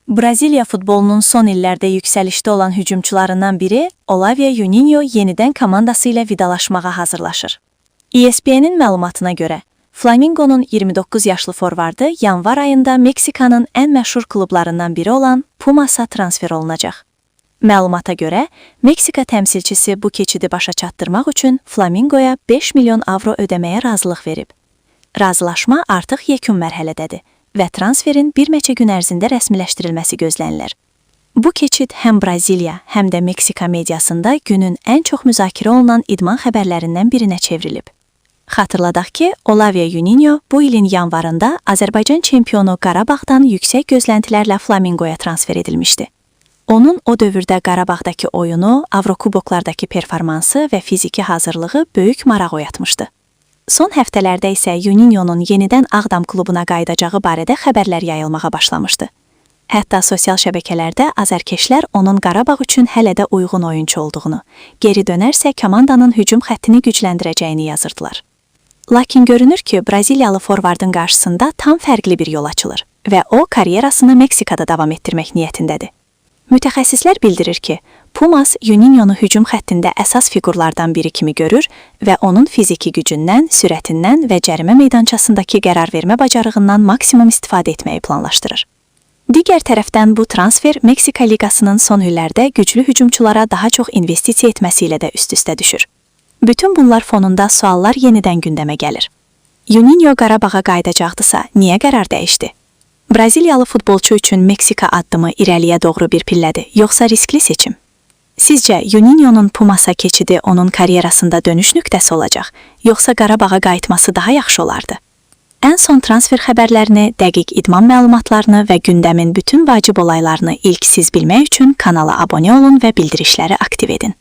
Braziliya futbolunun son illərdə yüksəlişdə olan hücumçularından biri Olavia Juninho yenidən komandası ilə vidalaşmağa hazırlaşır. ESPN-in məlumatına görə, Flamingonun 29 yaşlı forvardı yanvar ayında Meksikanın ən məşhur klublarından biri olan Pumasa transfer olunacaq. Məlumata görə, Meksika təmsilçisi bu keçidi başa çatdırmaq üçün Flamingoya 5 milyon avro ödəməyə razılıq verib. Razılaşma artıq yekun mərhələdədir və transferin bir neçə gün ərzində rəsmiləşdirilməsi gözlənilir. Bu keçid həm Braziliya, həm də Meksika mediasında günün ən çox müzakirə olunan idman xəbərlərindən birinə çevrilib. Xatırladaq ki, Olavia Juninho bu ilin yanvarında Azərbaycan çempionu Qarabağdan yüksək gözləntilərlə Flamingoya transfer edilmişdi. Onun o dövrdə Qarabağdakı oyunu, Avrokuboklardakı performansı və fiziki hazırlığı böyük maraq oyatmışdı. Son həftələrdə isə Juninho'nun yenidən Ağdam klubuna qayıdacağı barədə xəbərlər yayılmağa başlamışdı. Hətta sosial şəbəkələrdə azərkeşlər onun Qarabağ üçün hələ də uyğun oyunçu olduğunu, geri dönərsə komandanın hücum xəttini gücləndirəcəyini yazırdılar. Lakin görünür ki, Braziliyalı forvardın qarşısında tam fərqli bir yol açılır və o karyerasını Meksikada davam etdirmək niyyətindədir. Mütəxəssislər bildirir ki, Pumas Juninho'nu hücum xəttində əsas fiqurlardan biri kimi görür və onun fiziki gücündən, sürətindən və cərimə meydançasındakı qərar vermə bacarığından maksimum istifadə etməyi planlaşdırır. Digər tərəfdən bu transfer Meksika liqasının son illərdə güclü hücumçulara daha çox investisiya etməsi ilə də üst-üstə düşür. Bütün bunlar fonunda suallar yenidən gündəmə gəlir. Juninho Qarabağa qayıdacaqdısa, niyə qərar dəyişdi? Braziliyalı futbolçu üçün Meksika addımı irəliyə doğru bir pillədir, yoxsa riskli seçim? Sizcə, Juninho'nun Pumasa keçidi onun karyerasında dönüş nöqtəsi olacaq, yoxsa Qarabağa qayıtması daha yaxşı olardı? Ən son transfer xəbərlərini, dəqiq idman məlumatlarını və gündəmin bütün vacib olaylarını ilk siz bilmək üçün kanala abunə olun və bildirişləri aktiv edin.